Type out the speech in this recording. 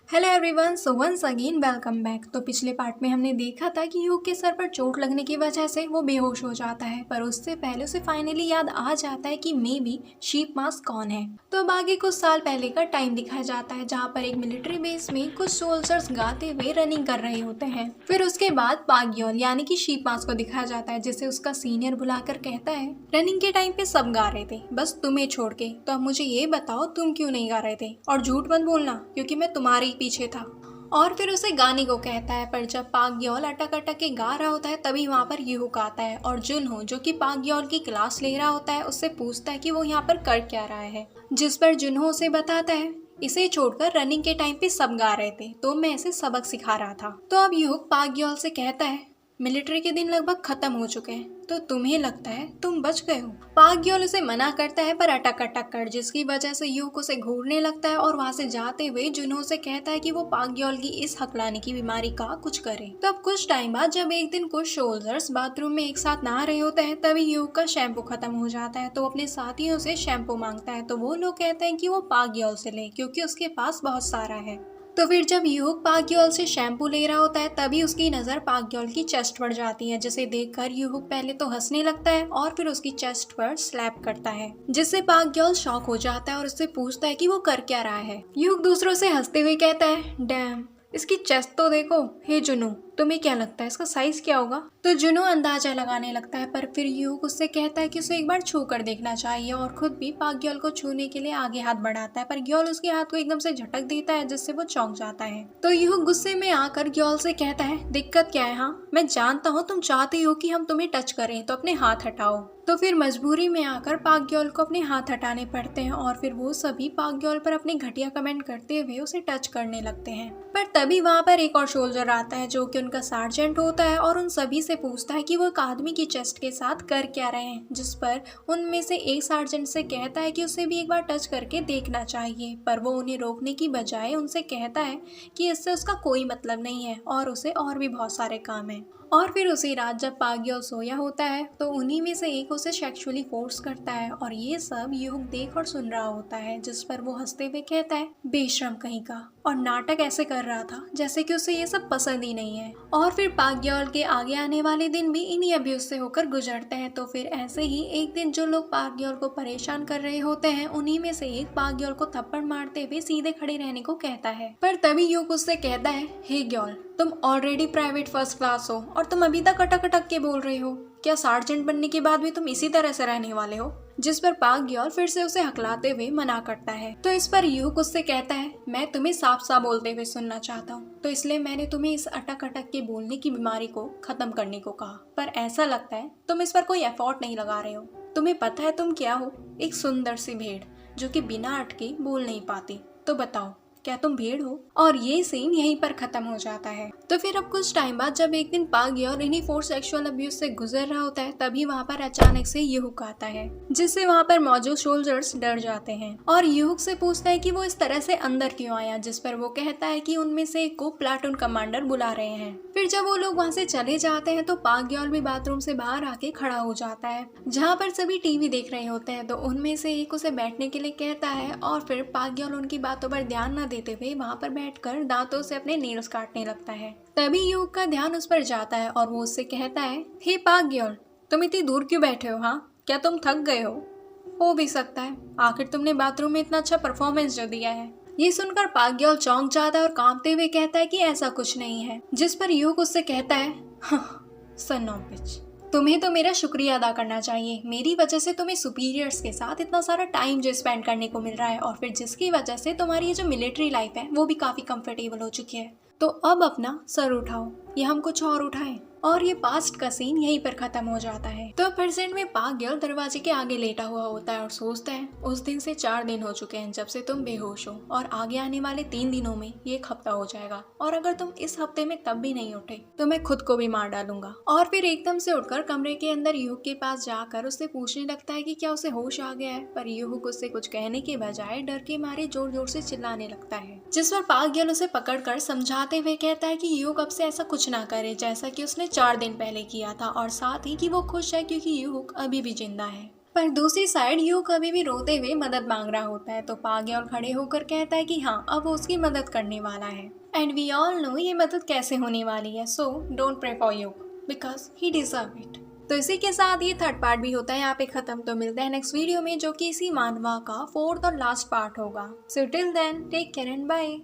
Hello everyone, so once again welcome back. तो पिछले part में हमने देखा था कि ह्यूग के सर पर चोट लगने की वजह से वो बेहोश हो जाता है, पर उससे पहले उसे फाइनली याद आ जाता है कि मे बी शीप मास्क कौन है। तो अब आगे कुछ साल पहले का टाइम दिखाया जाता है, जहाँ पर एक मिलिट्री बेस में कुछ सोल्जर्स गाते हुए रनिंग कर रहे होते हैं। फिर उसके बाद पाग्योल यानी कि शीप मास्क को दिखाया जाता है, जिसे उसका सीनियर बुलाकर कहता है, रनिंग के टाइम पे सब गा रहे थे बस तुम्हें छोड़ के, तो अब मुझे ये बताओ तुम क्यों नहीं गा रहे थे, और झूठ मत बोलना क्योंकि मैं तुम्हारे पीछे था। और फिर उसे गाने को कहता है, पर जब पाग्योल अटक अटक के गा रहा होता है तभी वहाँ पर यूहुक आता है और जुनहो जो कि पाग्योल की क्लास ले रहा होता है उससे पूछता है कि वो यहाँ पर कर क्या रहा है, जिस पर जुनहो उसे बताता है इसे छोड़कर रनिंग के टाइम पे सब गा रहे थे तो मैं इसे सबक सिखा रहा था। तो अब यूहुक पाग्योल से कहता है मिलिट्री के दिन लगभग खत्म हो चुके हैं, तो तुम्हें लगता है तुम बच गए हो। पाग्योल उसे मना करता है पर अटक अटक कर, जिसकी वजह से यूक उसे घूरने लगता है और वहाँ से जाते हुए जुनहो से कहता है कि वो पाग्योल की इस हकलाने की बीमारी का कुछ करे। तो अब कुछ टाइम बाद जब एक दिन कुछ सोल्जर्स बाथरूम में एक साथ नहा रहे होते हैं तभी यूक का शैम्पू खत्म हो जाता है, तो अपने साथियों से शैम्पू मांगता है, तो वो लोग कहते हैं कि वो पाग्योल से ले क्योंकि उसके पास बहुत सारा है। तो फिर जब यूक पाग्योल से शैम्पू ले रहा होता है तभी उसकी नज़र पाग्योल की चेस्ट पर जाती है, जिसे देखकर यूक पहले तो हंसने लगता है और फिर उसकी चेस्ट पर स्लैप करता है, जिससे पाग्योल शॉक हो जाता है और उससे पूछता है कि वो कर क्या रहा है। यूक दूसरों से हंसते हुए कहता है डैम, इसकी चेस्ट तो देखो। हे जुनू, तुम्हें क्या लगता है इसका साइज क्या होगा? तो जुनू अंदाजा लगाने लगता है, पर फिर यूक उससे कहता है कि उसे एक बार छू कर देखना चाहिए और खुद भी पाग्योल को छूने के लिए आगे हाथ बढ़ाता है, पर ग्योल उसके हाथ को एकदम से झटक देता है जिससे वो चौंक जाता है। तो यूक गुस्से में आकर ग्योल से कहता है दिक्कत क्या है? हाँ मैं जानता हूँ तुम चाहते हो कि हम तुम्हें टच करें, तो अपने हाथ हटाओ। तो फिर मजबूरी में आकर पाग्योल को अपने हाथ हटाने पड़ते हैं और फिर वो सभी पाग्योल पर अपने घटिया कमेंट करते हुए उसे टच करने लगते हैं। पर तभी वहाँ पर एक और सोल्जर आता है जो कि उनका सार्जेंट होता है और उन सभी से पूछता है कि वो एक आदमी की चेस्ट के साथ कर क्या रहे हैं, जिस पर उनमें से एक सार्जेंट से कहता है कि उसे भी एक बार टच करके देखना चाहिए, पर वो उन्हें रोकने की बजाय उनसे कहता है कि इससे उसका कोई मतलब नहीं है और उसे और भी बहुत सारे काम है। और फिर उसी रात जब पाग्योल सोया होता है तो उन्हीं में से एक उसे सेक्सुअली फोर्स करता है और ये सब यूक देख और सुन रहा होता है, जिस पर वो हंसते हुए कहता है बेशरम कहीं का, और नाटक ऐसे कर रहा था जैसे कि उसे ये सब पसंद ही नहीं है। और फिर पाग्योल के आगे आने वाले दिन भी इन्हीं अभ्यूज से होकर गुजरते हैं। तो फिर ऐसे ही एक दिन जो लोग पाग्योल को परेशान कर रहे होते हैं उन्हीं में से एक पाग्योल को थप्पड़ मारते हुए सीधे खड़े रहने को कहता है, पर तभी यूक उससे कहता है हे ग्योल, तुम ऑलरेडी प्राइवेट फर्स्ट क्लास हो और तुम अभी तक अटक अटक के बोल रहे हो, क्या सार्जेंट बनने के बाद भी तुम इसी तरह से रहने वाले हो? जिस पर पाग्योल फिर से उसे हकलाते हुए मना करता है। तो इस पर यूक उससे कहता है मैं तुम्हें साफ साफ बोलते हुए सुनना चाहता हूँ, तो इसलिए मैंने तुम्हें इस अटक अटक के बोलने की बीमारी को खत्म करने को कहा, पर ऐसा लगता है तुम इस पर कोई एफर्ट नहीं लगा रहे हो। तुम्हें पता है तुम क्या हो? एक सुंदर सी भेड़ जो कि बिना अटके बोल नहीं पाती। तो बताओ क्या तुम भेड़ हो? और ये सीन यहीं पर खत्म हो जाता है। तो फिर अब कुछ टाइम बाद जब एक दिन पाग्योल इन्हीं फोर्स सेक्सुअल अब्यूज से गुजर रहा होता है तभी वहाँ पर अचानक से यूहुक आता है, जिससे वहाँ पर मौजूद सोल्जर्स डर जाते हैं और यूहुक से पूछता है कि वो इस तरह से अंदर क्यों आया, जिस पर वो कहता है कि उनमें से एक को प्लाटून कमांडर बुला रहे हैं। फिर जब वो लोग वहाँ से चले जाते हैं तो पाग्योल भी बाथरूम से बाहर आके खड़ा हो जाता है, जहाँ पर सभी टीवी देख रहे होते हैं। तो उनमें से एक उसे बैठने के लिए कहता है और फिर पाग्योल उनकी बातों पर ध्यान न देते हुए वहाँ पर बैठकर दांतों से अपने नेल्स काटने लगता है। तभी यूक का ध्यान उस पर जाता है और वो उससे कहता है हे पाग्योल, तुम इतनी दूर क्यों बैठे हो? हाँ क्या तुम थक गए हो भी सकता है, आखिर तुमने बाथरूम में इतना अच्छा परफॉर्मेंस जो दिया है। ये सुनकर पाग्योल चौंक जाता है और कांपते हुए कहता है कि ऐसा कुछ नहीं है, जिस पर यूक उससे कहता है सन ऑफ बिच, तुम्हें तो मेरा शुक्रिया अदा करना चाहिए, मेरी वजह से तुम्हें सुपीरियर्स के साथ इतना सारा टाइम जो स्पेंड करने को मिल रहा है और फिर जिसकी वजह से तुम्हारी ये जो मिलिट्री लाइफ है वो भी काफी कंफर्टेबल हो चुकी है। तो अब अपना सर उठाओ या हम कुछ और उठाएं। और ये पास्ट का सीन यहीं पर खत्म हो जाता है। तो प्रेजेंट में पाग्योल दरवाजे के आगे लेटा हुआ होता है और सोचता है उस दिन से 4 दिन हो चुके हैं जब से तुम बेहोश हो और आगे आने वाले 3 दिनों में ये एक हफ्ता हो जाएगा और अगर तुम इस हफ्ते में तब भी नहीं उठे तो मैं खुद को भी मार डालूंगा। और फिर एकदम से उठकर कमरे के अंदर यूहुक के पास जाकर उससे पूछने लगता है कि क्या उसे होश आ गया है, पर यूहुक उससे कुछ कहने के बजाय डर के मारे जोर जोर से चिल्लाने लगता है, जिस पर पाग्योल उसे पकड़कर समझाते हुए कहता है कि यूहुक अब से ऐसा कुछ ना करे जैसा कि उसने 4 दिन पहले किया था और साथ ही कि वो खुश है क्योंकि यूहुक अभी भी जिंदा है। पर दूसरी साइड यू कभी भी रोते हुए मदद मांग रहा होता है तो पागयोन खड़े होकर कहता है कि हाँ अब वो उसकी मदद करने वाला है। एंड वी ऑल नो ये मदद कैसे होने वाली है, so don't pray for you because he deserve it. तो इसी के साथ ये थर्ड पार्ट भी होता है यहाँ पे खत्म। तो मिलते हैं नेक्स्ट वीडियो में जो कि इसी मानवा का फोर्थ और लास्ट पार्ट होगा। So till then take care and bye.